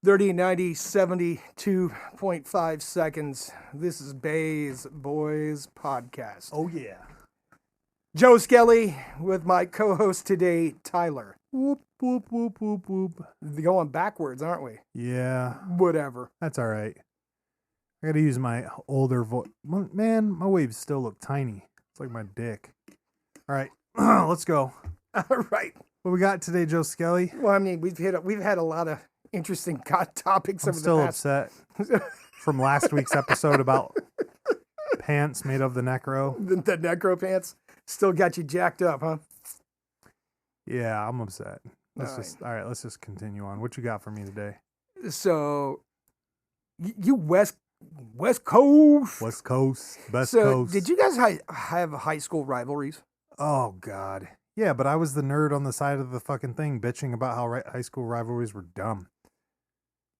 30, 90, 72.5 seconds. This is Bay's Boys Podcast. Oh, yeah. Joe Skelly with my co-host today, Tyler. Whoop, whoop, whoop, whoop, whoop. Going backwards, aren't we? Yeah, Whatever. that's all right. I got to use my older voice. Man, my waves still look tiny. It's like my dick. All right, let's go. All right. What we got today, Joe Skelly? Well, I mean, we've had a lot of interesting topics I'm over still the past. upset from last week's episode about pants made of the necro. The necro pants still got you jacked up, huh? Yeah, I'm upset. All All right, let's just continue on. What you got for me today? So, you West Coast. West Coast, Best So, Coast. did you guys have high school rivalries? Oh, God. Yeah, but I was the nerd on the side of the fucking thing bitching about how high school rivalries were dumb.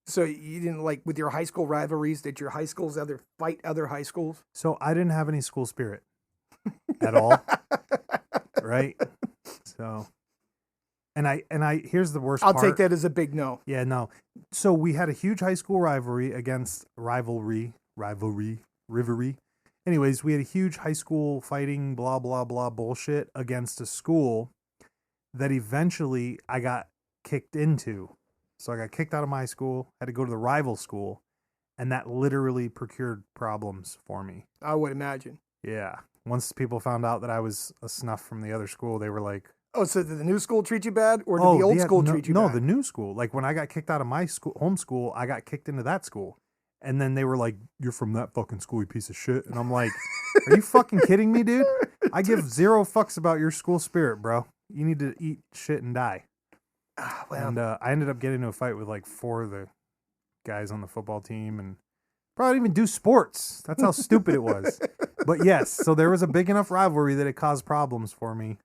So you didn't like with your high school rivalries? Did your high schools fight other high schools? So I didn't have any school spirit at all, right? So, and I here's the worst I'll part. take that as a big no. Yeah, no. So we had a huge high school rivalry. Anyways, we had a huge high school fighting, blah, blah, blah bullshit against a school that eventually I got kicked into. So I got kicked out of my school, had to go to the rival school, and that literally procured problems for me. I would imagine. Yeah. Once people found out that I was a snuff from the other school, they were like, Oh, so did the new school treat you bad, or did the old school treat you bad? No, the new school. Like when I got kicked out of my school, home school, I got kicked into that school. And then they were like, "You're from that fucking school, you piece of shit." And I'm like, "Are you fucking kidding me, dude? I give zero fucks about your school spirit, bro. You need to eat shit and die." Well, And I ended up getting into a fight with like 4 of the guys on the football team, and probably didn't even do sports. That's how stupid it was. But yes, so there was a big enough rivalry that it caused problems for me,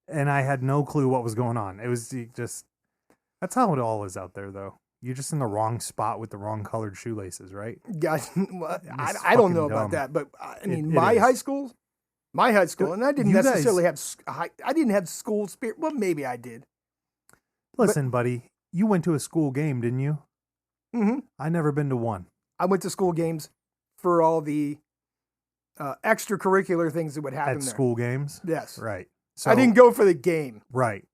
and I had no clue what was going on. It was just, that's how it all is out there, though. You're just in the wrong spot with the wrong colored shoelaces, right? guys, well, It's I don't fucking know dumb. about that, but I mean, It my is. high school, and I didn't You guys- necessarily I didn't have school spirit. Well, maybe I did. Listen, buddy, you went to a school game, didn't you? Mm-hmm. I never been to one. I went to school games for all the extracurricular things that would happen At there. school games? Yes. Right. So, I didn't go for the game. Right.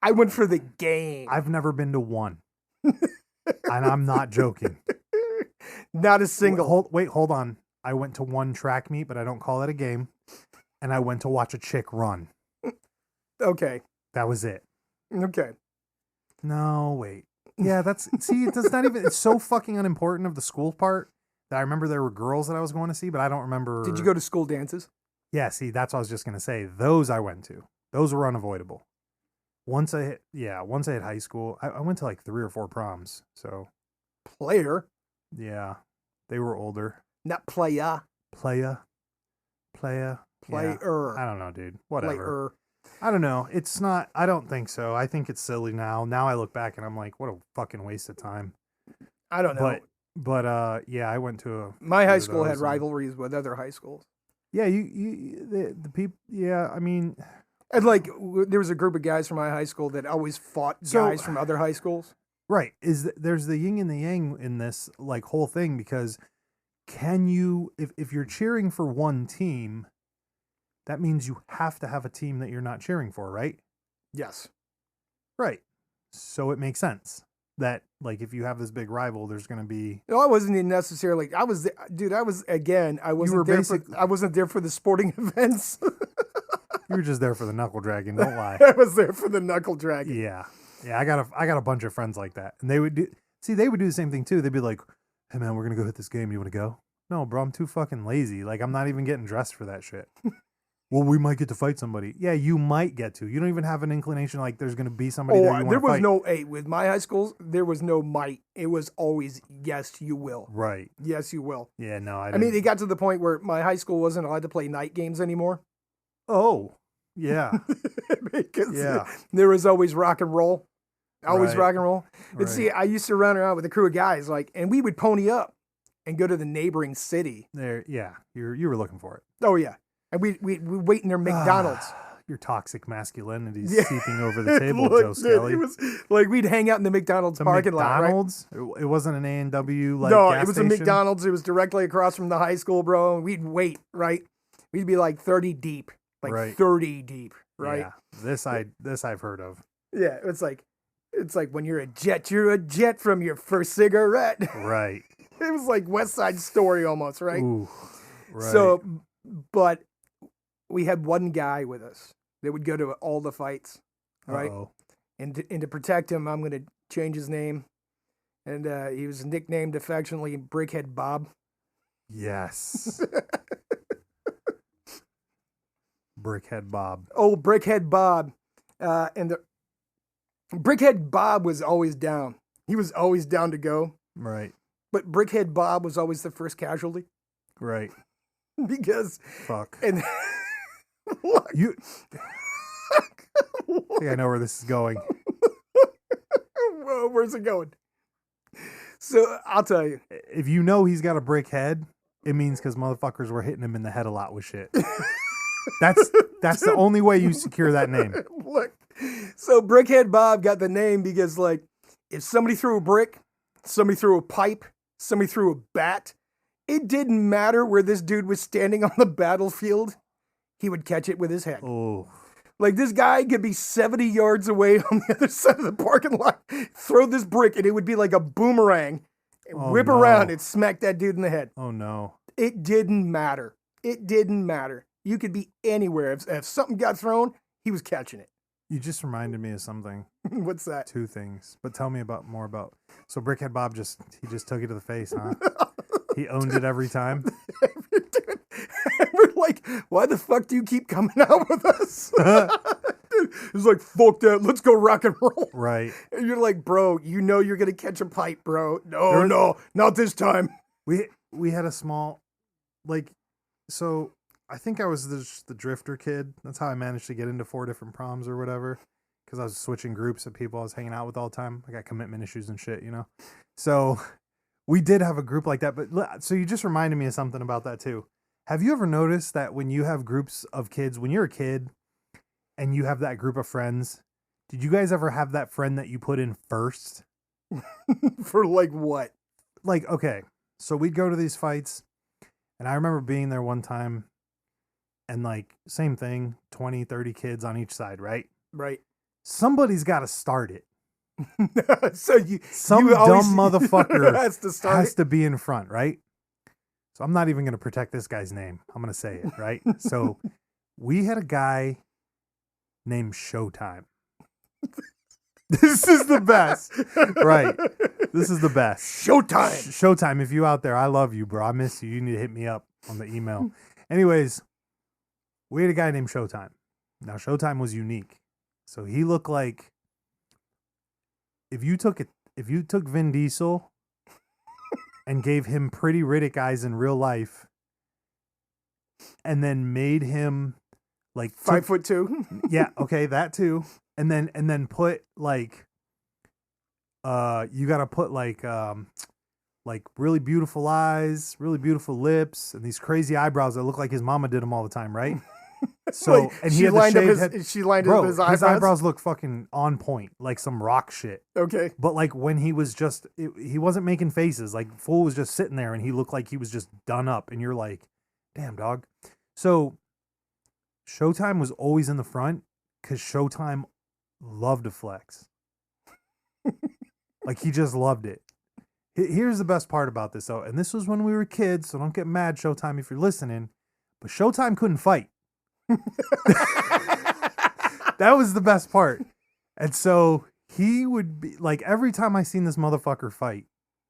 I went for the game. I've never been to one. And I'm not joking. Not a single. Hold on. I went to one track meet, but I don't call it a game. And I went to watch a chick run. Okay. That was it. Okay. No, wait. Yeah, it does not even, it's so fucking unimportant of the school part that I remember there were girls that I was going to see, but I don't remember. Did you go to school dances? Yeah, see, that's what I was just going to say. Those I went to. Those were unavoidable. Once I hit high school, I went to like 3 or 4 proms. So, Player, yeah, they were older. not playa. Player. Player. I don't know, dude. Whatever. Player. I don't know. It's not, I don't think so. I think it's silly now. Now I look back and I'm like, what a fucking waste of time. I don't know. But yeah, I went to My high few of school had those and- rivalries with other high schools. Yeah, the people, yeah, I mean, And like, there was a group of guys from my high school that always fought guys from other high schools. right. There's the yin and the yang in this like whole thing, because can you, if you're cheering for one team, that means you have to have a team that you're not cheering for, right? Yes. Right. So it makes sense that like if you have this big rival, there's going to be. No, I wasn't even necessarily. I was I wasn't there for the sporting events. You were just there for the knuckle dragging. Don't lie. I was there for the knuckle dragging. Yeah. I got a bunch of friends like that, and they would do the same thing too. They'd be like, "Hey man, we're gonna go hit this game. You want to go?" No, bro, I'm too fucking lazy. Like I'm not even getting dressed for that shit. Well, we might get to fight somebody. Yeah, you might get to. You don't even have an inclination like there's going to be somebody there you want to fight. There was no, with my high schools, there was no might. It was always, yes, you will. Right. Yes, you will. Yeah, no, I mean, it got to the point where my high school wasn't allowed to play night games anymore. Oh, yeah. Because there was always rock and roll. Always Right. rock and roll. And Right. see, I used to run around with a crew of guys, and we would pony up and go to the neighboring city. There, yeah. You were looking for it. Oh, yeah. And we wait in their McDonald's. your toxic masculinity is Yeah. seeping over the table, Look, Joe dude, Skelly. it was like we'd hang out in the McDonald's The parking lot, right? McDonald's? It wasn't an A&W like No, gas it was a station? McDonald's. It was directly across from the high school, bro. And we'd wait, right? We'd be like 30 deep, like Right. 30 deep, right? Yeah, this I've heard of. Yeah, it's like when you're a jet from your first cigarette. Right. It was like West Side Story almost, right? Ooh. Right. So, but we had one guy with us that would go to all the fights, right? Uh-oh. And to protect him, I'm going to change his name. And he was nicknamed affectionately Brickhead Bob. Yes. Brickhead Bob. Oh, Brickhead Bob. And the Brickhead Bob was always down. He was always down to go. Right. But Brickhead Bob was always the first casualty Right. because Fuck. and look, You I think I know where this is going. whoa, where's it going? So I'll tell you. If you know he's got a brick head, it means because motherfuckers were hitting him in the head a lot with shit. That's the only way you secure that name. Look, so Brickhead Bob got the name because, like, if somebody threw a brick, somebody threw a pipe, somebody threw a bat, it didn't matter where this dude was standing on the battlefield, he would catch it with his head. Oh. Like, this guy could be 70 yards away on the other side of the parking lot, throw this brick, and it would be like a boomerang, Oh, whip no. around and smack that dude in the head. Oh no. It didn't matter. It didn't matter. You could be anywhere. If something got thrown, he was catching it. You just reminded me of something. What's that? Two things. But tell me more about. So Brickhead Bob just took it to the face, huh? He owned it every time. We're like, why the fuck do you keep coming out with us? It's like, fuck that. Let's go rock and roll. Right. And you're like, bro, you know you're going to catch a pipe, bro. No, not this time. We had a small, like, so I think I was the drifter kid. That's how I managed to get into 4 different proms or whatever. Because I was switching groups of people I was hanging out with all the time. I got commitment issues and shit, you know? So we did have a group like that. But so you just reminded me of something about that too. Have you ever noticed that when you have groups of kids, when you're a kid and you have that group of friends, did you guys ever have that friend that you put in first? For like what? Like, okay, so we'd go to these fights, and I remember being there one time, and like, same thing, 20, 30 kids on each side, right? Right. Somebody's got to start it. So Some you always- dumb motherfucker has to start. has to be in front, right? So I'm not even going to protect this guy's name. I'm going to say it, right? So we had a guy named Showtime. This is the best. Right. This is the best. Showtime. Showtime, if you out there, I love you, bro. I miss you. You need to hit me up on the email. Anyways, we had a guy named Showtime. Now, Showtime was unique. So he looked like if you took Vin Diesel and gave him Pretty Riddick eyes in real life and then made him like 5'2". yeah, okay, that too. And then put like you gotta put like really beautiful eyes, really beautiful lips, and these crazy eyebrows that look like his mama did them all the time, right? So Like, and he she had the lined up shaved his head. she lined Bro, up his eyebrows. his eyebrows look fucking on point, like some rock shit. Okay. But like when he was just, he wasn't making faces. Like Fool was just sitting there, and he looked like he was just done up. And you're like, damn, dog. So Showtime was always in the front because Showtime loved to flex. Like he just loved it. Here's the best part about this, though, and this was when we were kids, so don't get mad, Showtime, if you're listening. But Showtime couldn't fight. That was the best part. And so he would be like, every time I seen this motherfucker fight,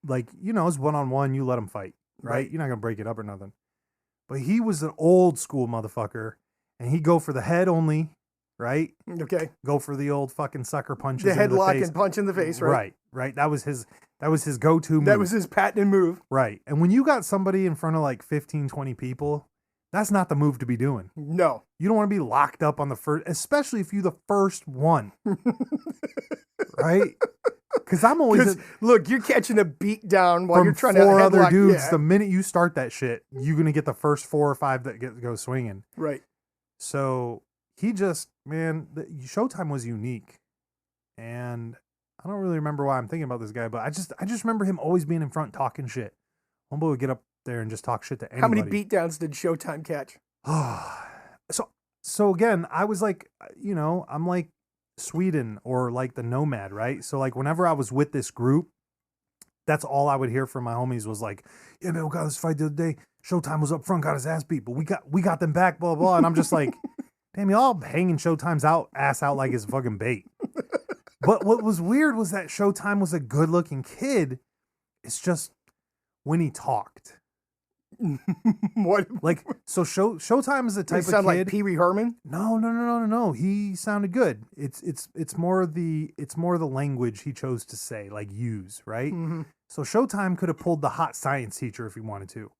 like, you know, it's 1-on-1, you let him fight, right? You're not going to break it up or nothing. But he was an old school motherfucker, and he'd go for the head only, right? Okay. Go for the old fucking sucker punches. The into headlock face. and punch in the face, right? Right. That was his go-to move. That was his patented move. Right. And when you got somebody in front of like 15, 20 people, that's not the move to be doing. No. You don't want to be locked up on the first, especially if you're the first one. Right? Because I'm always Look, you're catching a beat down while from you're trying to 4 other headlock- dudes. yeah. The minute you start that shit, you're going to get the first 4 or 5 that go swinging. Right. So he just, man, Showtime was unique. And I don't really remember why I'm thinking about this guy, but I just remember him always being in front talking shit. Homeboy would get up there and just talk shit to anybody. How many beatdowns did Showtime catch? So again, I was like, I'm like Sweden or like the Nomad, right? So like whenever I was with this group, that's all I would hear from my homies was like, yeah, man, we got this fight the other day. Showtime was up front, got his ass beat, but we got them back, blah, blah. And I'm just like, damn, y'all hanging Showtime's ass out like it's fucking bait. But what was weird was that Showtime was a good looking kid. It's just when he talked. What? Like, so Showtime is the type of kid. Sound like Pee Wee Herman? No. He sounded good. It's more the language he chose to say, like use, right? Mm-hmm. So Showtime could have pulled the hot science teacher if he wanted to,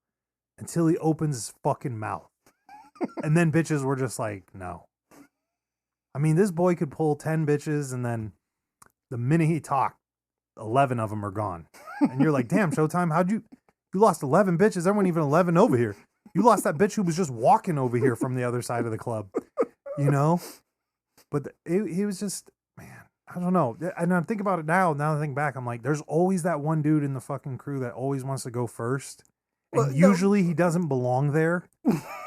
until he opens his fucking mouth, and then bitches were just like, no. I mean, this boy could pull 10 bitches, and then the minute he talked, 11 of them are gone, and you're like, damn, Showtime, how'd you lost 11 bitches? There weren't even 11 over here. You lost that bitch who was just walking over here from the other side of the club, But he was just, man, I don't know. And I'm thinking about it now that I think back, I'm like, there's always that one dude in the fucking crew that always wants to go first. And usually he doesn't belong there.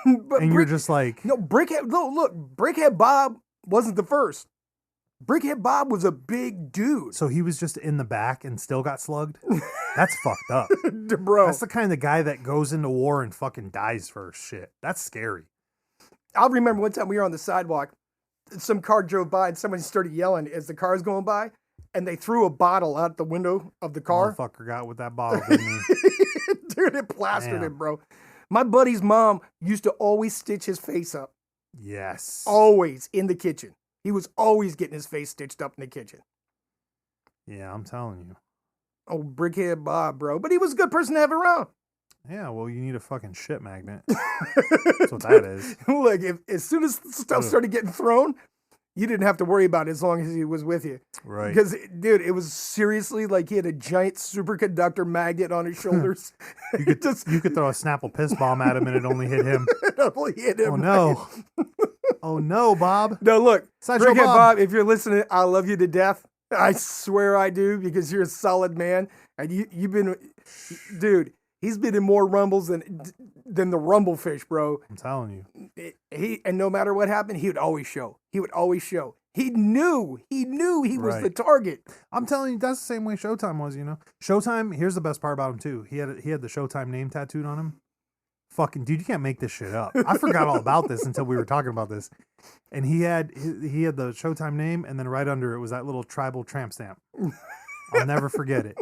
And you're just like... No, Brickhead, look, Brickhead Bob wasn't the first. Brickhead Bob was a big dude. So he was just in the back and still got slugged? That's fucked up. Bro. That's the kind of guy that goes into war and fucking dies for shit. That's scary. I'll remember one time we were on the sidewalk. Some car drove by and somebody started yelling as the car was going by. And they threw a bottle out the window of the car. Motherfucker got with that bottle, didn't he? Dude, it plastered him, bro. My buddy's mom used to always stitch his face up. Yes. Always in the kitchen. He was always getting his face stitched up in the kitchen. Yeah, I'm telling you. Oh, Brickhead Bob, bro. But he was a good person to have around. Yeah, well, you need a fucking shit magnet. That's what that is. Look, as soon as stuff started getting thrown, you didn't have to worry about it as long as he was with you. Right. Because, dude, it was seriously like he had a giant superconductor magnet on his shoulders. You could throw a Snapple piss bomb at him and it only hit him. It only hit him. Oh, no. Oh, no, Bob. No, look, Sideshow Brickhead Bob. Bob, if you're listening, I love you to death. I swear I do, because you're a solid man. And you've been, dude, he's been in more rumbles than the Rumblefish, bro. I'm telling you. And no matter what happened, he would always show. He would always show. He knew he was the target. I'm telling you, that's the same way Showtime was, Showtime, here's the best part about him, too. He had the Showtime name tattooed on him. Fucking dude, you can't make this shit up. I forgot all about this until we were talking about this. And he had the Showtime name, and then right under it was that little tribal tramp stamp. I'll never forget it.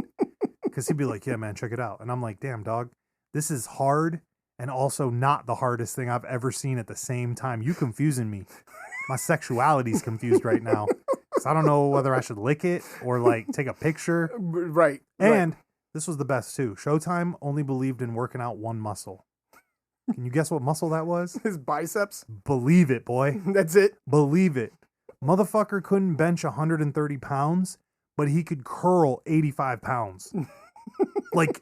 Because he'd be like, yeah, man, check it out. And I'm like, damn, dog, this is hard and also not the hardest thing I've ever seen at the same time. You confusing me. My sexuality's confused right now. So I don't know whether I should lick it or like take a picture. Right. And this was the best too. Showtime only believed in working out one muscle. Can you guess what muscle that was? His biceps. Believe it, boy. That's it. Believe it. Motherfucker couldn't bench 130 pounds, but he could curl 85 pounds. like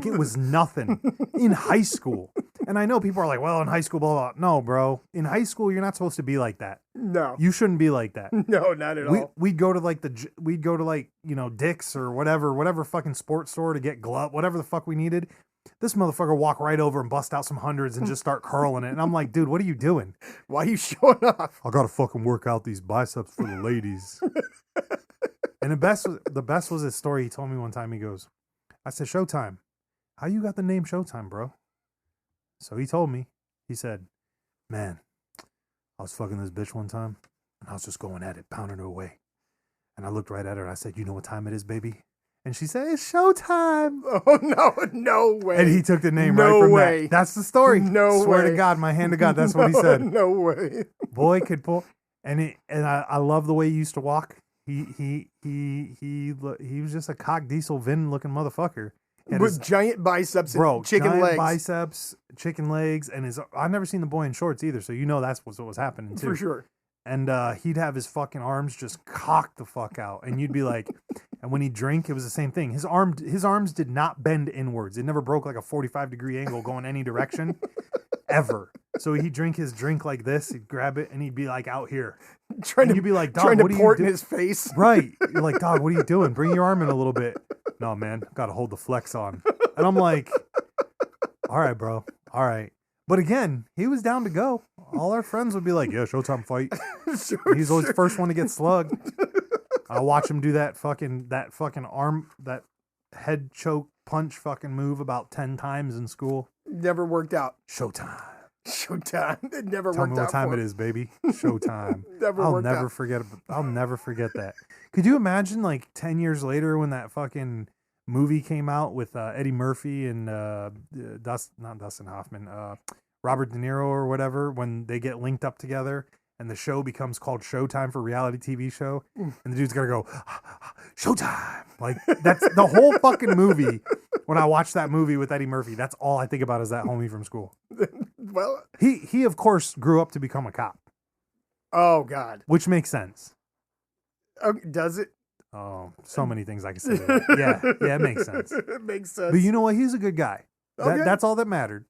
it was nothing in high school. And I know people are like, well, in high school, blah, blah. No, bro. In high school, you're not supposed to be like that. No. You shouldn't be like that. No, not at all. We'd go to Dick's or whatever fucking sports store to get glove, whatever the fuck we needed. This motherfucker walk right over and bust out some hundreds and just start curling it. And I'm like, dude, what are you doing? Why are you showing off? I gotta fucking work out these biceps for the ladies. And the best was his story. He told me one time, he goes, I said, Showtime, how you got the name Showtime, bro? So he told me, he said, man, I was fucking this bitch one time and I was just going at it, pounding her away. And I looked right at her and I said, you know what time it is, baby? And she said, it's showtime. Oh, no way. And he took the name right from way. that. That's the story. No Swear way. to God, my hand to God, that's what he said. No way. Boy could pull. And I love the way he used to walk. He was just a cock diesel Vin looking motherfucker. With giant biceps and chicken giant legs. Biceps, chicken legs, and I've never seen the boy in shorts either, so that's what was happening too. For sure. And he'd have his fucking arms just cocked the fuck out. And you'd be like, and when he'd drink, it was the same thing. His arms did not bend inwards. It never broke like a 45-degree angle going any direction. ever. So he'd drink his drink like this, he'd grab it, and he'd be like out here. Trying And to you'd be like, dog, trying to what are you port in doing? his face. Right. You're like, dog, what are you doing? Bring your arm in a little bit. No, man, got to hold the flex on. And I'm like, all right, bro. All right. But again, he was down to go. All our friends would be like, yeah, Showtime fight. Sure, He's always the sure. first one to get slugged. I'll watch him do that fucking arm, that head choke punch fucking move about 10 times in school. Never worked out. Showtime. Showtime. It never Tell worked me what out. time for it him. is, baby. Showtime. Never I'll worked never out. forget. I'll never forget that. Could you imagine, like 10 years later, when that fucking movie came out with Eddie Murphy and not Dustin Hoffman, Robert De Niro or whatever, when they get linked up together and the show becomes called Showtime for reality TV show, and the dude's gonna go Showtime. Like that's the whole fucking movie. When I watch that movie with Eddie Murphy, that's all I think about is that homie from school. Well, He of course grew up to become a cop, oh God. which makes sense. Okay, does it? Oh, so many things I could say to that. Yeah, it makes sense. It makes sense. But you know what? He's a good guy. Okay. That's all that mattered.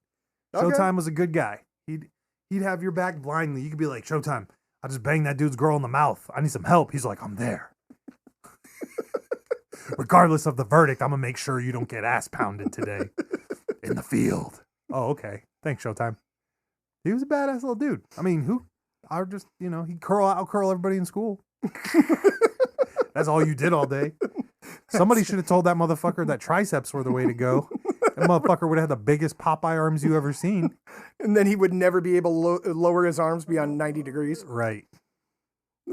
Okay. Showtime was a good guy. He'd have your back blindly. You could be like, Showtime, I just banged that dude's girl in the mouth. I need some help. He's like, I'm there. Regardless of the verdict, I'm going to make sure you don't get ass pounded today in the field. Oh, okay. Thanks, Showtime. He was a badass little dude. I mean, I just, he'd out curl everybody in school. That's all you did all day. Somebody should have told that motherfucker that triceps were the way to go. That motherfucker would have had the biggest Popeye arms you ever seen. And then he would never be able to lower his arms beyond 90 degrees. Right.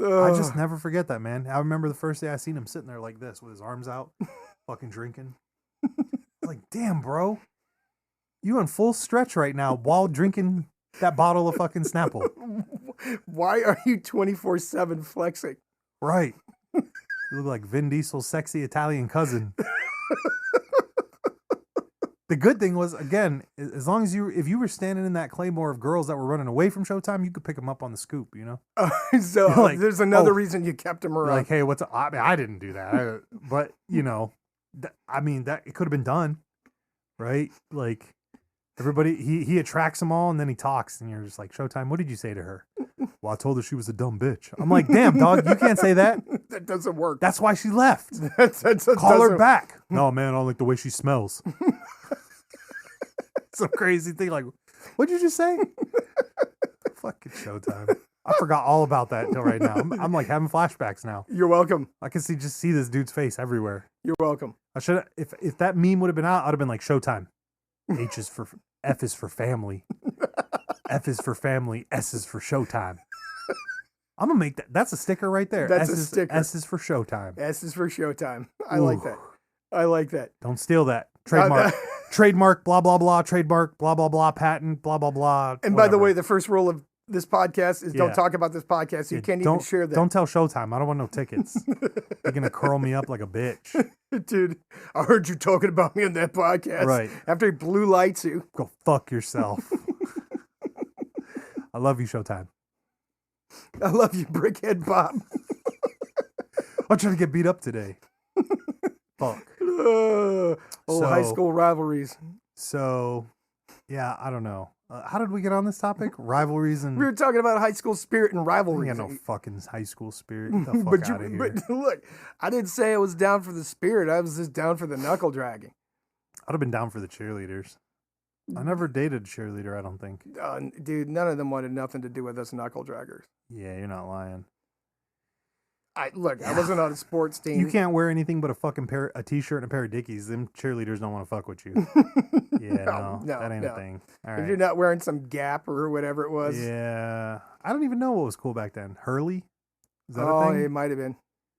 I Ugh. just never forget that, man. I remember the first day I seen him sitting there like this with his arms out, fucking drinking. Like, damn, bro. You on full stretch right now while drinking that bottle of fucking Snapple. Why are you 24/7 flexing? Right. You look like Vin Diesel's sexy Italian cousin. The good thing was, again, as long as if you were standing in that claymore of girls that were running away from Showtime, you could pick them up on the scoop, So You're like, there's another oh. reason you kept him You're around. like, hey, what's up? I mean, I didn't do that. But, that it could have been done, right? Like, everybody, he attracts them all, and then he talks, and you're just like, Showtime, what did you say to her? Well, I told her she was a dumb bitch. I'm like, damn, dog, you can't say that. That doesn't work. That's why she left. That Call her doesn't- back. No, man, I don't like the way she smells. Some crazy thing like, what'd you just say? Fucking Showtime. I forgot all about that until right now. I'm like having flashbacks now. You're welcome. I can see this dude's face everywhere. You're welcome. I should if that meme would have been out, I'd have been like Showtime. F is for family. F is for family. S is for Showtime. I'm gonna make that. That's a sticker right there. That's a sticker. S is for Showtime. S is for Showtime. I like Ooh. that. I like that. Don't steal that. Trademark. Trademark. Blah blah blah. Trademark. Blah blah blah. Patent. Blah blah blah. And by the whatever. way, the first rule of this podcast is don't Yeah. talk about this podcast. You Yeah, can't even don't- share that. Don't tell Showtime. I don't want no tickets. They're gonna curl me up like a bitch. Dude, I heard you talking about me on that podcast. Right. After he blue lights you. Go fuck yourself. I love you, Showtime. I love you, Brickhead Bob. I'm trying to get beat up today. Fuck. Old high So- school rivalries. So, yeah, I don't know. How did we get on this topic? Rivalries and We were talking about high school spirit and I rivalries. ain't got no fucking high school spirit. Get the fuck but, out of here. but look, I didn't say I was down for the spirit. I was just down for the knuckle dragging. I'd have been down for the cheerleaders. I never dated a cheerleader, I don't think. Dude, none of them wanted nothing to do with us knuckle draggers. Yeah, you're not lying. I wasn't on a sports team. You can't wear anything but a t-shirt and a pair of Dickies. Them cheerleaders don't want to fuck with you. Yeah, no, that ain't a thing. All If right. you're not wearing some Gap or whatever it was. Yeah, I don't even know what was cool back then. Hurley, is that a Oh, thing? it might have been.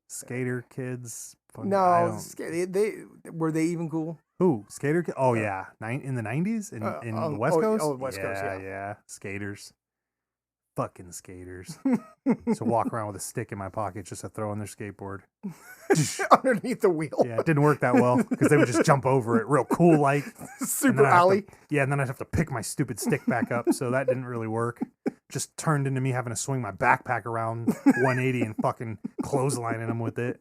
Skater kids. I No, don't- they were they even cool? Who skater? Oh yeah, in the 90s in the West Coast. West Coast, yeah. yeah, skaters. Fucking skaters. So walk around with a stick in my pocket just to throw on their skateboard. Underneath the wheel. Yeah, it didn't work that well because they would just jump over it real cool like. Super alley. Yeah, and then I'd have to pick my stupid stick back up, so that didn't really work. Just turned into me having to swing my backpack around 180 and fucking clotheslining them with it.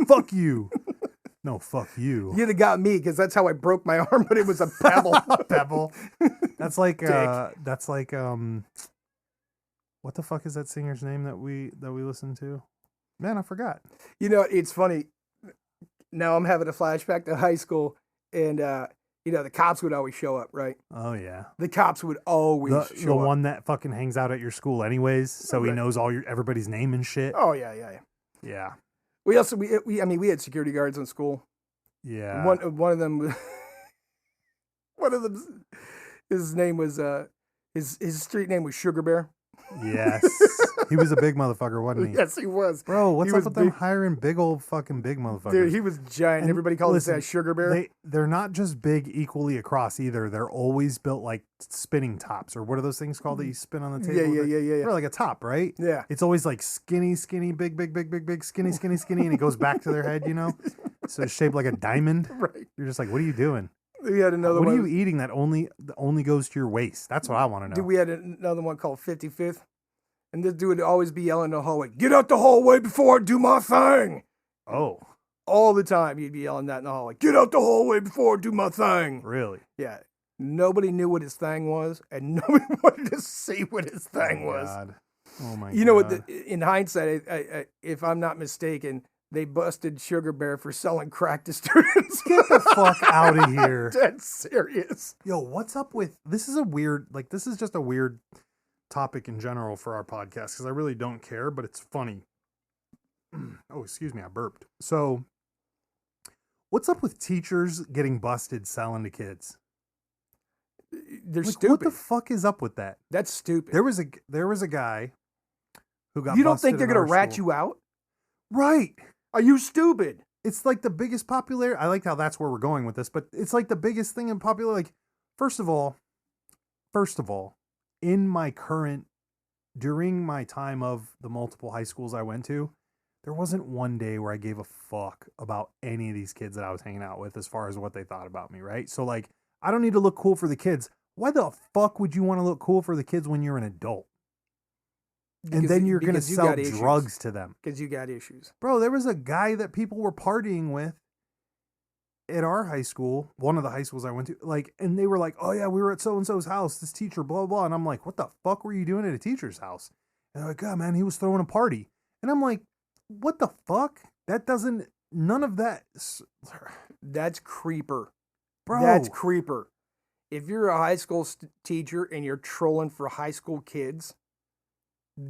Fuck you. No, fuck you. You'd have got me because that's how I broke my arm, but it was a pebble. Pebble. That's like Dick. what the fuck is that singer's name that we listened to? Man, I forgot. You know, it's funny. Now I'm having a flashback to high school, and the cops would always show up, right? Oh yeah. The cops would always The show up. one that fucking hangs out at your school anyways, so he Right. knows everybody's name and shit. Oh yeah. Yeah. We also we had security guards in school. Yeah. One of them, his name was his street name was Sugar Bear. Yes. He was a big motherfucker, wasn't he? Yes, he was. Bro, what's He up was with them big. hiring big motherfuckers? Dude, he was giant. And Everybody called listen, his ass Sugar Bear. They're not just big equally across either. They're always built like spinning tops, or what are those things called that you spin on the table? Yeah. Or like a top, right? Yeah. It's always like skinny, big, skinny, and it goes back to their head, So it's shaped like a diamond. Right. You're just like, what are you doing? We had another What one. are you eating that only goes to your waist? That's what I want to know. Dude, we had another one called 55th. And this dude would always be yelling in the hallway, "Get out the hallway before I do my thing." Oh, All the time he'd be yelling that in the hallway. "Get out the hallway before I do my thing." really? Yeah. Nobody knew what his thing was, and nobody wanted to see what his thing was. God. Oh my god. You know what? In hindsight, I, if I'm not mistaken, they busted Sugar Bear for selling crack to students. Get the fuck out of here. Dead serious. Yo, what's up with this? Is a weird, this is just a weird topic in general for our podcast because I really don't care, but it's funny. Oh, excuse me, I burped. So, what's up with teachers getting busted selling to kids? They're What stupid. the fuck is up with that? That's stupid. There was a guy who got. You don't think busted they're in gonna our rat school. you out? Right? Are you stupid? It's like the biggest popular. I like how that's where we're going with this, but it's like the biggest thing in popular. Like, first of all, in during my time of the multiple high schools I went to, there wasn't one day where I gave a fuck about any of these kids that I was hanging out with as far as what they thought about me, right? So like, I don't need to look cool for the kids. Why the fuck would you want to look cool for the kids when you're an adult? And then you're going to sell drugs to them. Because you got issues. Bro, there was a guy that people were partying with at our high school, one of the high schools I went to, and they were like, "Oh yeah, we were at so-and-so's house, this teacher, blah, blah." And I'm like, what the fuck were you doing at a teacher's house? And they're like, "Oh man, he was throwing a party." And I'm like, what the fuck? None of that. That's creeper. Bro. That's creeper. If you're a high school teacher and you're trolling for high school kids,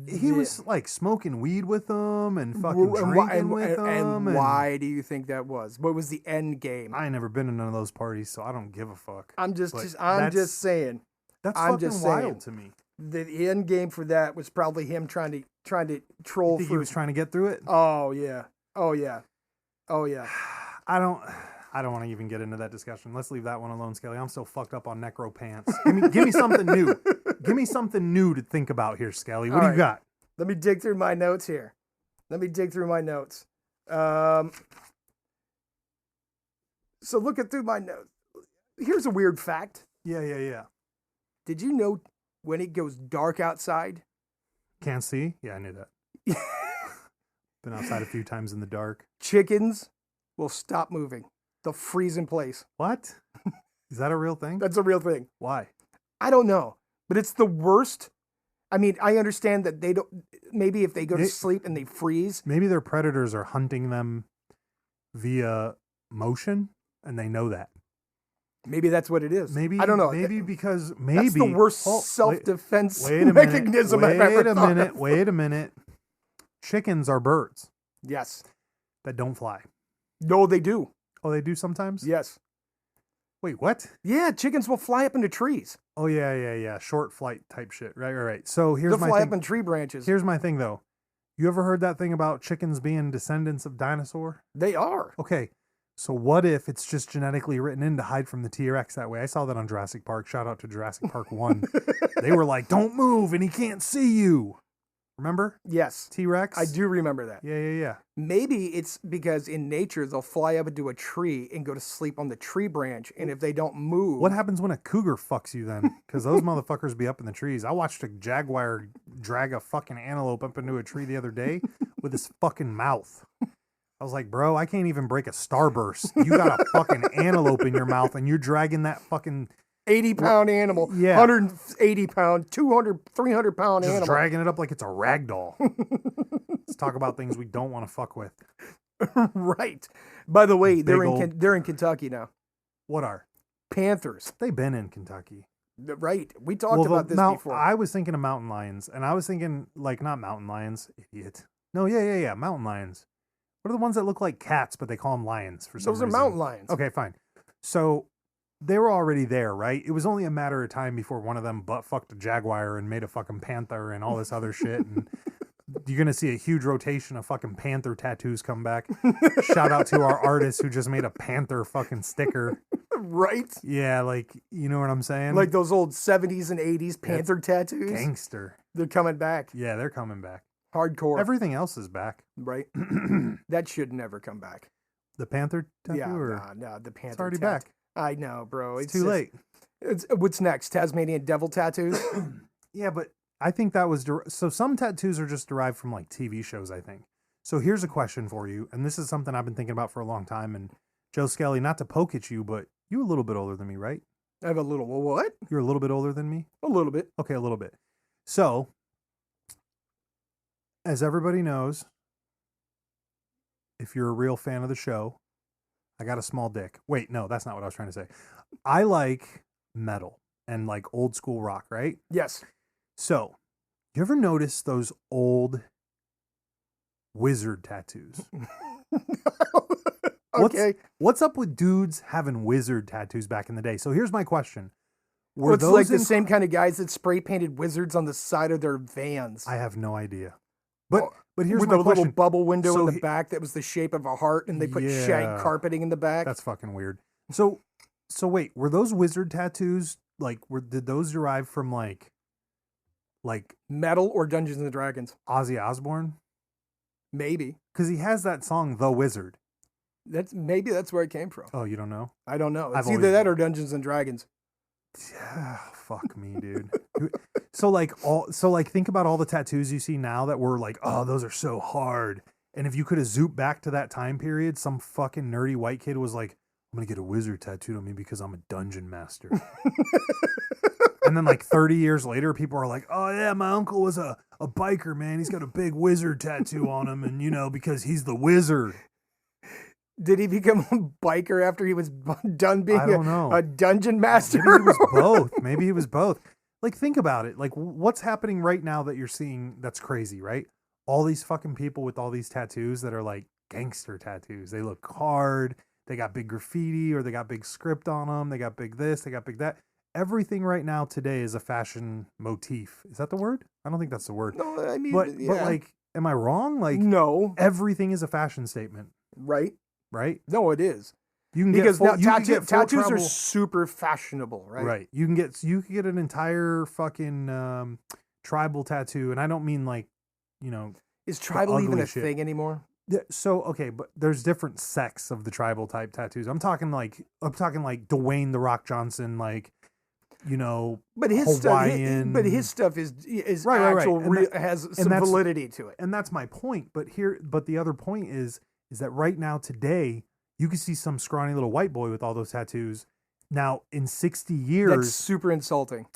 He was like smoking weed with them and fucking drinking with them. And why do you think that was? What was the end game? I ain't never been to none of those parties, so I don't give a fuck. I'm just But saying. That's I'm fucking just wild saying. to me. The end game for that was probably him trying to troll. You think he was trying to get through it? Oh yeah. I don't want to even get into that discussion. Let's leave that one alone, Skelly. I'm still fucked up on necro pants. Give me something new. Give me something new to think about here, Skelly. What do you got? Let me dig through my notes here. So looking through my notes, here's a weird fact. Yeah. Did you know when it goes dark outside? Can't see? Yeah, I knew that. Been outside a few times in the dark. Chickens will stop moving. They'll freeze in place. What? Is that a real thing? That's a real thing. Why? I don't know, but it's the worst. I mean, I understand that they don't. Maybe if they go to sleep and they freeze. Maybe their predators are hunting them via motion, and they know that. Maybe that's what it is. Maybe I don't know. Maybe because That's the worst self-defense wait a mechanism minute, I've ever thought of. Wait a minute. Chickens are birds Yes. that don't fly. No, they do. Oh, they do sometimes? Yes. Wait, what? Yeah, chickens will fly up into trees. Oh, yeah. Short flight type shit. Right. So here's They'll my fly thing. up in tree branches. Here's my thing, though. You ever heard that thing about chickens being descendants of dinosaur? They are. Okay, so what if it's just genetically written in to hide from the T-Rex that way? I saw that on Jurassic Park. Shout out to Jurassic Park 1. They were like, don't move and he can't see you. Remember? Yes. T-Rex? I do remember that. Yeah. Maybe it's because in nature they'll fly up into a tree and go to sleep on the tree branch, and if they don't move, What happens when a cougar fucks you then? Because those motherfuckers be up in the trees. I watched a jaguar drag a fucking antelope up into a tree the other day with his fucking mouth. I was like, bro, I can't even break a starburst. You got a fucking antelope in your mouth and you're dragging that fucking 80-pound animal, Yeah. 180-pound, 200, 300-pound just animal. dragging it up like it's a rag doll. Let's talk about things we don't want to fuck with. Right. By the way, they're Big in old- they're in Kentucky now. What are? Panthers. They've been in Kentucky. Right. We talked about this before. I was thinking of mountain lions, and I was thinking like not mountain lions, idiot. No, yeah, mountain lions. What are the ones that look like cats, but they call them lions for some Those are reason? mountain lions. Okay, fine. So they were already there, right? It was only a matter of time before one of them butt fucked a jaguar and made a fucking panther and all this other shit. And you're gonna see a huge rotation of fucking panther tattoos come back. Shout out to our artist who just made a panther fucking sticker. Right? Yeah, like you know what I'm saying? Like those old 70s and 80s panther tattoos. gangster. They're coming back. Yeah, they're coming back. Hardcore. Everything else is back. Right? That should never come back. The panther tattoo, Yeah, or no, the panther it's already tat- back. I know, bro. It's too late. It's what's next? Tasmanian devil tattoos? Yeah, but I think that was so. Some tattoos are just derived from like TV shows. I think. So here's a question for you, and this is something I've been thinking about for a long time. And Joe Skelly, not to poke at you, but you're a little bit older than me, right? I have a little. Well, what? You're a little bit older than me. A little bit. Okay, a little bit. So, as everybody knows, if you're a real fan of the show, I got a small dick. Wait, no, that's not what I was trying to say. I like metal and like old school rock, right? Yes. So, you ever notice those old wizard tattoos? Okay. What's up with dudes having wizard tattoos back in the day? So here's my question. Well, it's like the same kind of guys that spray painted wizards on the side of their vans. I have no idea. But Oh, but here's with my a question. little bubble window So in the he- back that was the shape of a heart, and they put Yeah. shag carpeting in the back. That's fucking weird. So wait, were those wizard tattoos did those derive from like Metal or Dungeons and Dragons? Ozzy Osbourne? Maybe. Because he has that song The Wizard. Maybe that's where it came from. Oh, you don't know? I don't know. I've It's either always- that or Dungeons and Dragons. Yeah, fuck me, dude. So think about all the tattoos you see now that were like, oh, those are so hard. And if you could have zooped back to that time period, some fucking nerdy white kid was like, I'm gonna get a wizard tattooed on me because I'm a dungeon master. And then like 30 years later, people are like, oh yeah, my uncle was a biker, man. He's got a big wizard tattoo on him, and because he's the wizard. Did he become a biker after he was done being I don't know. a dungeon master? Maybe he was both. Maybe he was both. Like, think about it. Like, what's happening right now that you're seeing that's crazy, right? All these fucking people with all these tattoos that are like gangster tattoos. They look hard. They got big graffiti or they got big script on them. They got big this. They got big that. Everything right now today is a fashion motif. Is that the word? I don't think that's the word. No, I mean, But yeah. like, am I wrong? Like, no, everything is a fashion statement, right? right? No, it is. You can Because get full, now you can get full tattoos are travel- super fashionable, right? Right. You can get an entire fucking tribal tattoo, and I don't mean like, Is tribal even ugly a shit. thing anymore? so okay, but there's different sects of the tribal type tattoos. I'm talking like Dwayne the Rock Johnson, like, But his Hawaiian. stuff, but his stuff is Right. actual, And has some that's- validity to it. and that's my point. But the other point is that right now today you can see some scrawny little white boy with all those tattoos. Now in 60 That's years, super insulting.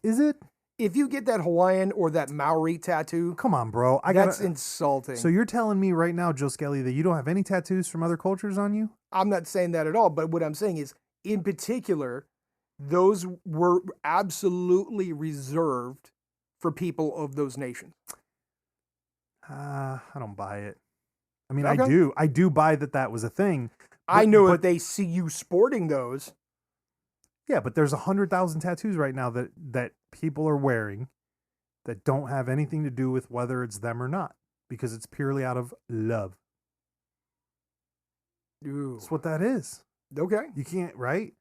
is it? If you get that Hawaiian or that Maori tattoo, Come on, bro. that's insulting. So you're telling me right now, Joe Skelly, that you don't have any tattoos from other cultures on you? I'm not saying that at all, but what I'm saying is, in particular, those were absolutely reserved for people of those nations. I don't buy it. I mean, Okay. I do buy that was a thing. I know but if they see you sporting those. yeah, but there's 100,000 tattoos right now that people are wearing that don't have anything to do with whether it's them or not, because it's purely out of love. Ooh. That's what that is. Okay. You can't, right?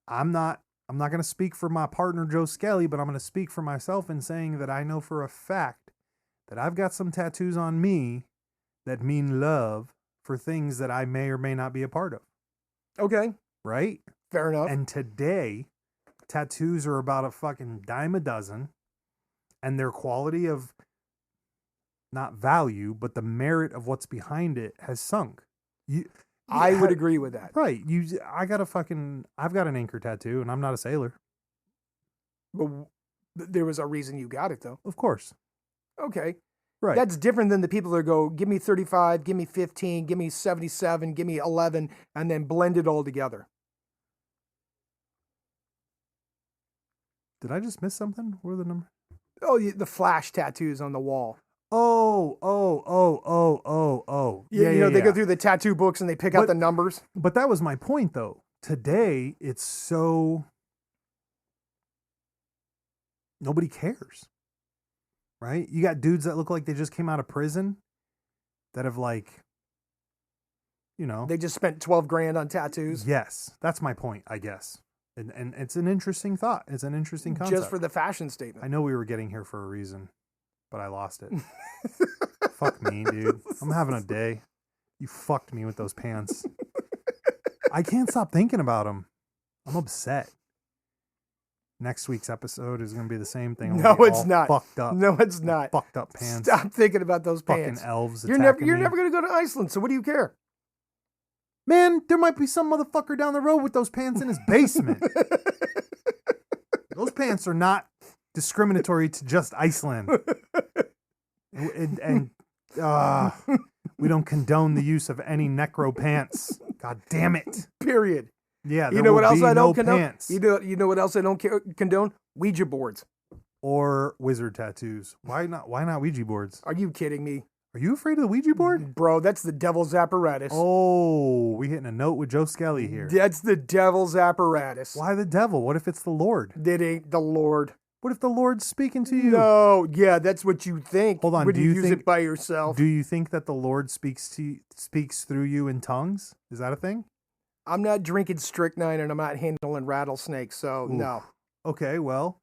I'm not going to speak for my partner Joe Skelly, but I'm going to speak for myself in saying that I know for a fact that I've got some tattoos on me that mean love for things that I may or may not be a part of, Okay. right? Fair enough. And today, tattoos are about a fucking dime a dozen, and their quality of not value, but the merit of what's behind it has sunk. I would agree with that. Right. I've got an anchor tattoo, and I'm not a sailor. But there was a reason you got it, though. Of course. Okay. Right. That's different than the people that go, give me 35, give me 15, give me 77, give me 11, and then blend it all together. Did I just miss something? What are the numbers? Oh, the flash tattoos on the wall. Oh. Yeah, they go through the tattoo books and they pick out the numbers. But that was my point, though. Today, it's so... Nobody cares. Right? You got dudes that look like they just came out of prison that have They just spent 12 grand on tattoos. Yes. That's my point, I guess. And it's an interesting thought. It's an interesting concept. Just for the fashion statement. I know we were getting here for a reason, but I lost it. Fuck me, dude. I'm having a day. You fucked me with those pants. I can't stop thinking about them. I'm upset. Next week's episode is going to be the same thing. No, it's not. Fucked up. No, it's not. Fucked up pants. Stop thinking about those pants. Fucking elves. You're never going to go to Iceland, so what do you care? Man, there might be some motherfucker down the road with those pants in his basement. Those pants are not discriminatory to just Iceland. And we don't condone the use of any necro pants. God damn it. Period. Yeah, you know what else I don't condone? Pants. You know what else I don't condone? Ouija boards. Or wizard tattoos. Why not Ouija boards? Are you kidding me? Are you afraid of the Ouija board? Bro, that's the devil's apparatus. Oh, we hitting a note with Joe Skelly here. That's the devil's apparatus. Why the devil? What if it's the Lord? It ain't the Lord. What if the Lord's speaking to you? No, yeah, that's what you think. Hold on, when do you you use think, it by yourself. Do you think that the Lord speaks through you in tongues? Is that a thing? I'm not drinking strychnine and I'm not handling rattlesnakes, so no. Okay, well,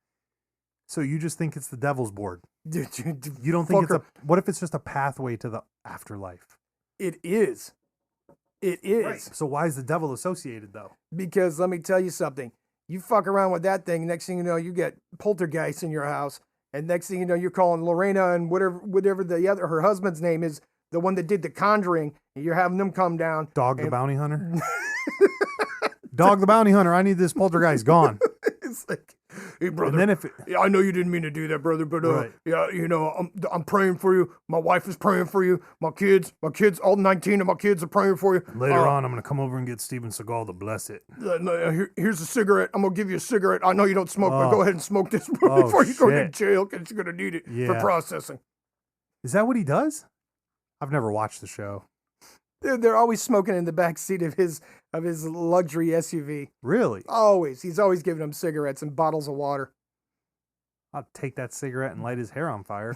so you just think it's the devil's board. You don't think what if it's just a pathway to the afterlife? It is. It is. Right. So why is the devil associated though? Because let me tell you something. You fuck around with that thing, next thing you know, you get poltergeists in your house, and next thing you know, you're calling Lorena and whatever her husband's name is, the one that did The Conjuring, and you're having them come down. Dog the bounty hunter? Dog the bounty hunter, I need this poltergeist gone. It's like, hey, brother. And then yeah, I know you didn't mean to do that, brother, but right. yeah, I'm praying for you. My wife is praying for you. My kids, all 19 of my kids are praying for you. Later on, I'm gonna come over and get Steven Seagal to bless it. Here's a cigarette. I'm gonna give you a cigarette. I know you don't smoke, but go ahead and smoke this before you go to jail, because you're gonna need it for processing. Is that what he does? I've never watched the show. They're always smoking in the back seat of his luxury SUV. Really? Always. He's always giving them cigarettes and bottles of water. I'll take that cigarette and light his hair on fire.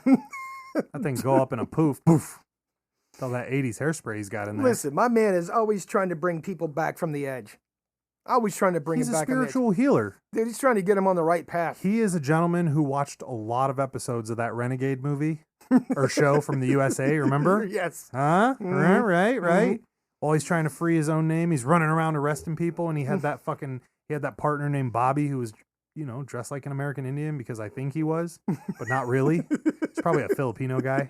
That thing go up in a poof. Poof. All that 80s hairspray he's got in there. Listen, my man is always trying to bring people back from the edge. Always trying to bring him back. He's a spiritual healer. Dude, he's trying to get him on the right path. He is a gentleman who watched a lot of episodes of that Renegade movie or show from the USA, remember? Yes. Huh? Mm-hmm. Right. Mm-hmm. While he's trying to free his own name, he's running around arresting people, and he had that partner named Bobby who was, dressed like an American Indian, because I think he was, but not really. He's probably a Filipino guy,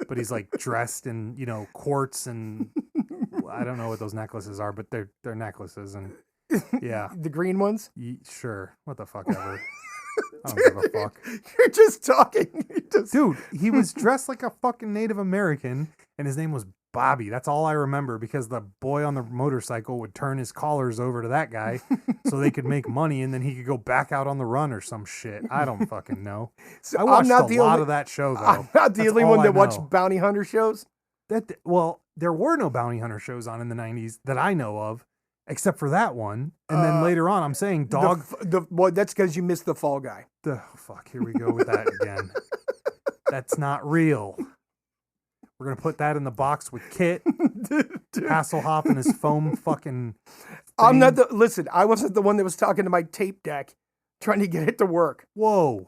but he's like dressed in, quartz, and I don't know what those necklaces are, but they're necklaces, and yeah. The green ones? Sure. What the fuck ever. I don't give a fuck. You're just talking. Dude, he was dressed like a fucking Native American, and his name was Bobby. That's all I remember, because the boy on the motorcycle would turn his collars over to that guy so they could make money, and then he could go back out on the run or some shit. I don't fucking know. So I watched a lot of that show, though. I'm not the only one that watched bounty hunter shows. Well, there were no bounty hunter shows on in the 90s that I know of, except for that one. And then later on, I'm saying dog. That's because you missed the Fall Guy. Fuck, here we go with that again. That's not real. We're going to put that in the box with Kit, Hasselhoff, and his foam fucking thing. Listen, I wasn't the one that was talking to my tape deck, trying to get it to work. Whoa.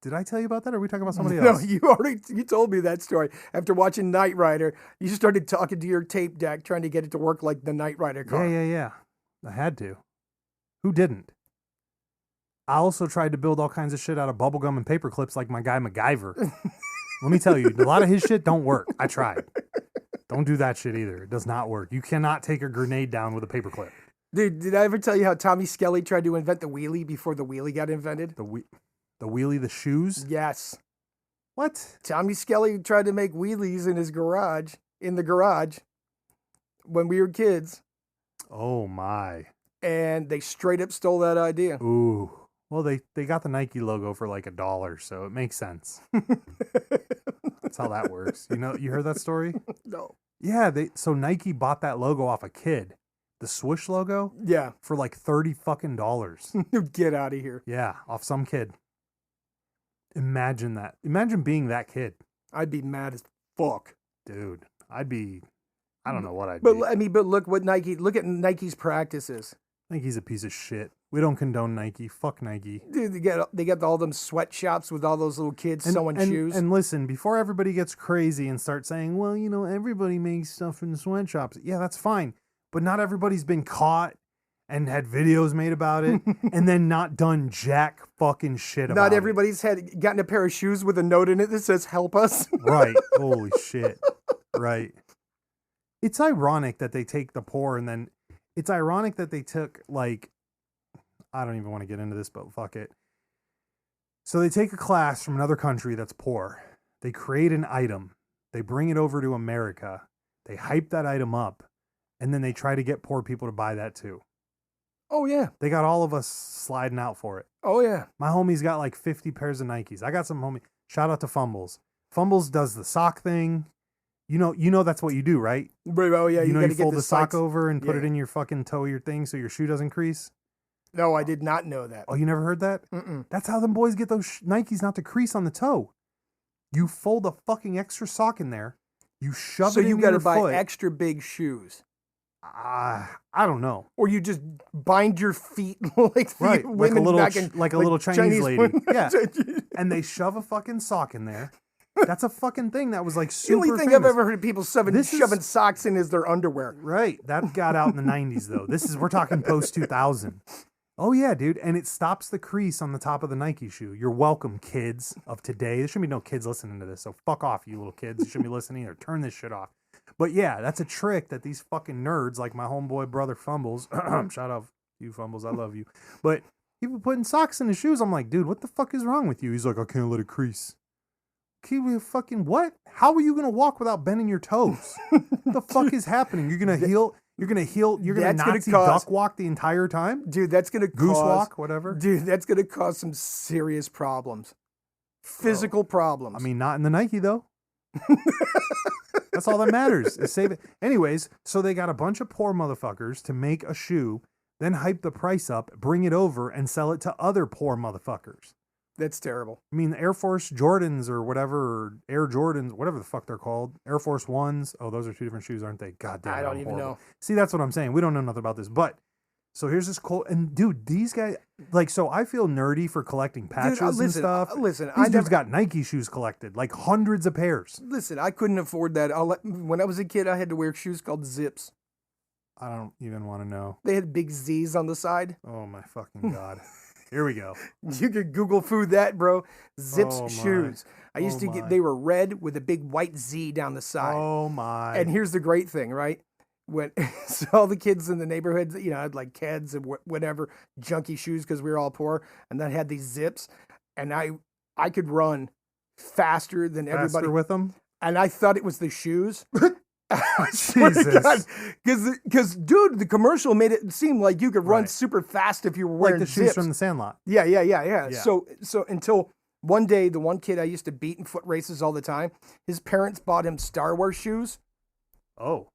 Did I tell you about that, or are we talking about somebody else? No, you told me that story. After watching Knight Rider, you started talking to your tape deck, trying to get it to work like the Knight Rider car. Yeah. I had to. Who didn't? I also tried to build all kinds of shit out of bubblegum and paper clips like my guy MacGyver. Let me tell you, a lot of his shit don't work. I tried. Don't do that shit either. It does not work. You cannot take a grenade down with a paperclip. Dude, did I ever tell you how Tommy Skelly tried to invent the wheelie before the wheelie got invented? The wheelie, the shoes? Yes. What? Tommy Skelly tried to make wheelies in the garage, when we were kids, Oh my. and they straight up stole that idea. Ooh. Well, they got the Nike logo for like $1, so it makes sense. That's how that works. You heard that story? No. Yeah, so Nike bought that logo off a kid. The swoosh logo Yeah. for like $30 fucking. Get out of here. Yeah, off some kid. Imagine that. Imagine being that kid. I'd be mad as fuck. Dude, I don't know what I'd But be. I mean, look at Nike's practices. I think he's a piece of shit. We don't condone Nike. Fuck Nike. Dude, they got all them sweatshops with all those little kids sewing shoes. And listen, before everybody gets crazy and starts saying, well, everybody makes stuff in sweatshops. Yeah, that's fine. But not everybody's been caught and had videos made about it and then not done jack fucking shit about it. Not everybody's gotten a pair of shoes with a note in it that says "Help us." Right. Holy shit. Right. It's ironic that they take the poor and then it's ironic that they took like, I don't even want to get into this, but fuck it. So they take a class from another country that's poor. They create an item. They bring it over to America. They hype that item up. And then they try to get poor people to buy that too. Oh yeah. They got all of us sliding out for it. Oh yeah. My homie's got like 50 pairs of Nikes. I got some homie. Shout out to Fumbles. Fumbles does the sock thing. You know that's what you do, right? Oh yeah. You gotta fold get the sock spikes. over and put it Yeah. in your fucking toe of your thing so your shoe doesn't crease. No, I did not know that. Oh, you never heard that? Mm-mm. That's how them boys get those Nikes not to crease on the toe. You fold a fucking extra sock in there. You shove So it in you your got to buy foot. extra big shoes, I don't know. or you just bind your feet like the Right, women back in like a little Chinese lady. women. Yeah, and they shove a fucking sock in there. That's a fucking thing that was like The super only thing famous. I've ever heard of people shoving This is- socks in is their underwear. Right, that got out in the 90s though. We're talking post 2000. Oh yeah, dude, and it stops the crease on the top of the Nike shoe. You're welcome, kids of today. There shouldn't be no kids listening to this, so fuck off, you little kids. You shouldn't be listening or turn this shit off. But yeah, that's a trick that these fucking nerds like my homeboy brother Fumbles, shout out you Fumbles, I love you. But he was putting socks in his shoes. I'm like, dude, what the fuck is wrong with you? He's like, I can't let it crease. Kiwi, fucking what? How are you gonna walk without bending your toes? What the fuck is happening? You're gonna heel. You're gonna That's gonna Nazi cause- duck walk the entire time. Dude, that's gonna Goose cause, walk, whatever. Dude, that's gonna cause some serious problems, physical problems. I mean, not in the Nike though. That's all that matters is save it. Anyways, so they got a bunch of poor motherfuckers to make a shoe, then hype the price up, bring it over, and sell it to other poor motherfuckers. that's terrible. I mean, the Air Force Jordans or whatever, or Air Jordans, whatever the fuck they're called, Air Force Ones. Oh, those are two different shoes, aren't they? God damn, I don't I'm even horrible. know. See, that's what I'm saying. We don't know nothing about this, but so here's this quote, and dude, these guys, like, so I feel nerdy for collecting patches Dude, and stuff. Listen, These I dudes never, got Nike shoes collected, like hundreds of pairs. listen. I couldn't afford that. When I was a kid, I had to wear shoes called Zips. I don't even want to know. They had big Z's on the side. Oh my fucking god. Here we go. You could Google food that, bro. Zips Oh, my. shoes. I used Oh, to my. get. They were red with a big white Z down the side. Oh my. And here's the great thing, right? When so all the kids in the neighborhood, had like Keds and whatever junky shoes because we were all poor, and then had these Zips, and I could run faster than everybody, Faster with them? and I thought it was the shoes. I swear to Jesus. because dude, the commercial made it seem like you could run Right. super fast if you were Like wearing the shoes Zips. from the Sandlot. Yeah. Yeah. So until one day, the one kid I used to beat in foot races all the time, his parents bought him Star Wars Oh.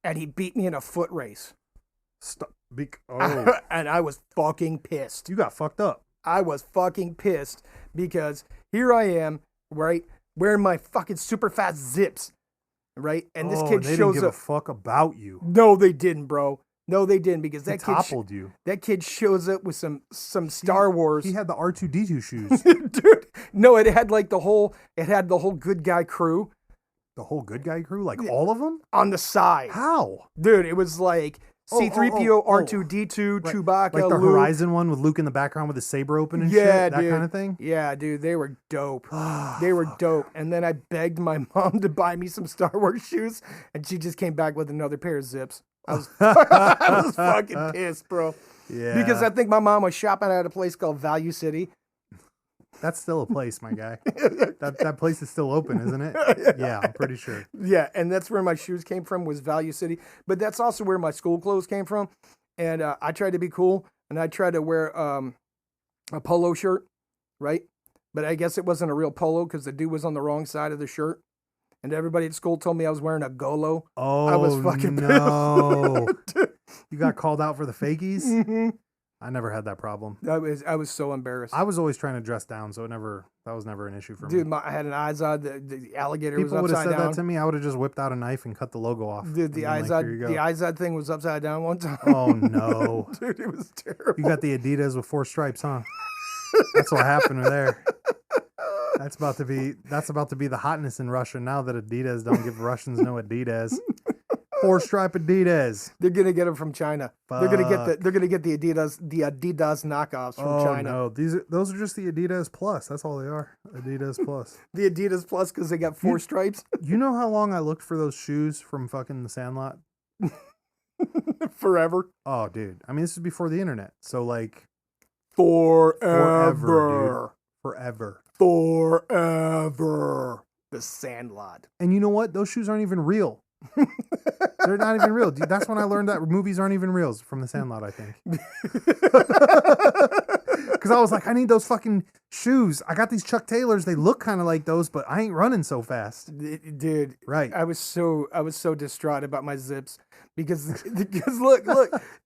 and he beat me in a foot race. Oh. And I was fucking pissed. You got fucked up. I was fucking pissed because here I am, right, wearing my fucking super fast Zips, right? And this kid they didn't shows give up. a fuck about you. No, they didn't, bro. No, they didn't because They that kid toppled you. that kid shows up with some Star Wars. He had the R2D2 shoes. Dude, no, it had the whole good guy crew. The whole good guy crew, like Yeah. all of them. on the side. How? Dude, it was like Oh, C-3PO, oh. R2-D2, Right. Chewbacca, Like the Luke. Horizon one with Luke in the background with his saber open and Yeah, shit. That dude. kind of thing. Yeah, dude, they were dope. Oh, They were fuck. dope. And then I begged my mom to buy me some Star Wars shoes, and she just came back with another pair of zips. I was, I was fucking pissed, bro. Yeah. Because I think my mom was shopping at a place called Value City. That's still a place, my guy. That place is still open, isn't it? Yeah, I'm pretty sure. Yeah, and that's where my shoes came from, was Value City. But that's also where my school clothes came from. And I tried to be cool, and I tried to wear a polo shirt, right? But I guess it wasn't a real polo because the dude was on the wrong side of the shirt. And everybody at school told me I was wearing a Golo. Oh, I was fucking no. pissed. You got called out for the fakies? Mhm. I never had that problem. I was so embarrassed. I was always trying to dress down, so that was never an issue for Dude, me. I had an Izod. The alligator People was would have upside said down. that to me. I would have just whipped out a knife and cut the logo off. Dude, the and been like, "Here you Izod, go." the Izod thing was upside down one time. Oh no. Dude, it was terrible. You got the Adidas with 4 stripes, huh? That's what happened there. That's about to be the hotness in Russia now that Adidas don't give Russians no Adidas. 4-stripe Adidas. They're gonna get them from China. They're gonna get Fuck. the Adidas knockoffs from Oh China. no, those are just the Adidas Plus. That's all they are. Adidas Plus. The Adidas Plus because they got 4 stripes You know how long I looked for those shoes from fucking the Sandlot? forever. Oh, dude. I mean, this is before the internet, so like Forever. forever. Forever. The Sandlot. And you know what? Those shoes aren't even real. They're not even real. Dude, that's when I learned that movies aren't even real from the Sandlot, I think. Because I was like, I need those fucking shoes. I got these Chuck Taylors. They look kind of like those, but I ain't running so fast. Dude, Right. I was so distraught about my zips because look,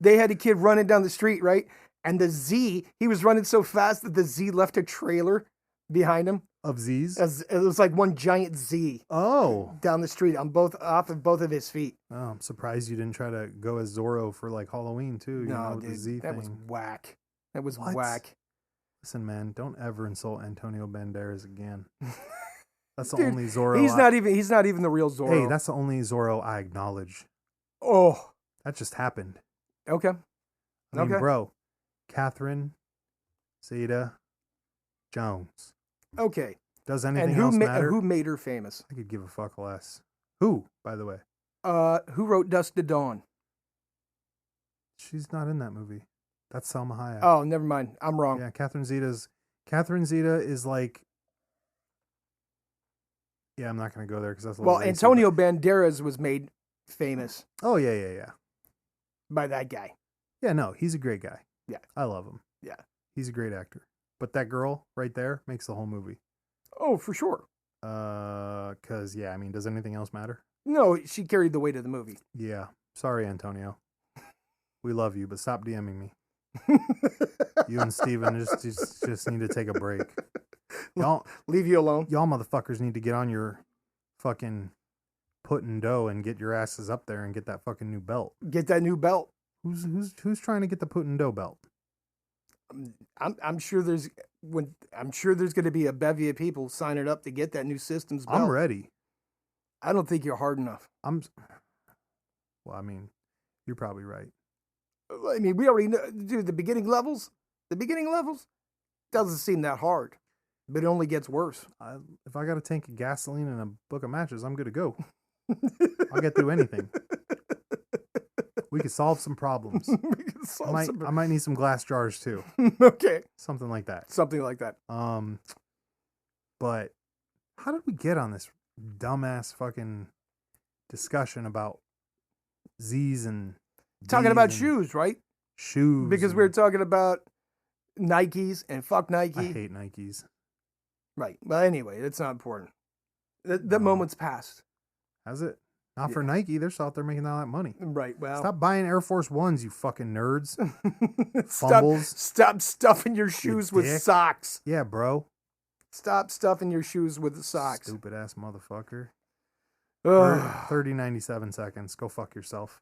they had a kid running down the street, right? And the Z, he was running so fast that the Z left a trailer behind him. Of Z's? It was like one giant Z Oh. down the street off of both of his feet. Oh, I'm surprised you didn't try to go as Zorro for like Halloween too. You know, No, with the dude, Z that thing. was whack. That was What? whack. Listen, man, don't ever insult Antonio Banderas again. That's the Dude, only Zorro. He's not even the real Zorro. Hey, that's the only Zorro I acknowledge. oh, That just happened. okay. I mean, Okay. bro, Catherine Zeta Jones. Okay. Does And anything else matter? who made her famous? I could give a fuck less. Who, by the way? Who wrote Dusk to Dawn? She's not in that movie. That's Salma Hayek. Oh, never mind. I'm wrong. Yeah, Catherine Zeta is like. Yeah, I'm not gonna go there because that's a little Well, racist, Antonio Banderas was made famous but- Oh yeah. by that guy. Yeah, no, he's a great guy. Yeah. I love him. Yeah. He's a great actor. But that girl right there makes the whole movie. Oh, for sure. Cause yeah, I mean, does anything else matter? No, she carried the weight of the movie. Yeah. Sorry, Antonio. We love you, but stop DMing me. You and Steven just need to take a break. Y'all Leave you alone. motherfuckers need to get on your fucking putting dough and get your asses up there and get that fucking new belt. Get that new belt. Who's trying to get the putting dough belt? I'm sure there's going to be a bevy of people signing up to get that new systems belt. I'm ready. I don't think you're hard enough. Well, I mean, you're probably right. I mean, we already know, dude, the beginning levels doesn't seem that hard, but it only gets worse. If I got a tank of gasoline and a book of matches, I'm good to go. I'll get through anything. We could solve some problems. We can solve I might need some glass jars too. Okay, Something like that. something like that. But how did we get on this dumbass fucking discussion about Z's and Talking D's about and shoes, right? shoes? Because and- we were talking about Nikes and fuck Nike. I hate Nikes. Right. Well, anyway, that's not important. That No. moment's passed. Has it? Not for Nike. They're still out there making all that money. Right. Well, Stop buying Air Force Ones, you fucking nerds. stop, Fumbles. stop stuffing your shoes with dick. socks. Yeah, bro. Stop stuffing your shoes with socks. Stupid ass motherfucker. Ugh. 30.97 seconds. Go fuck yourself.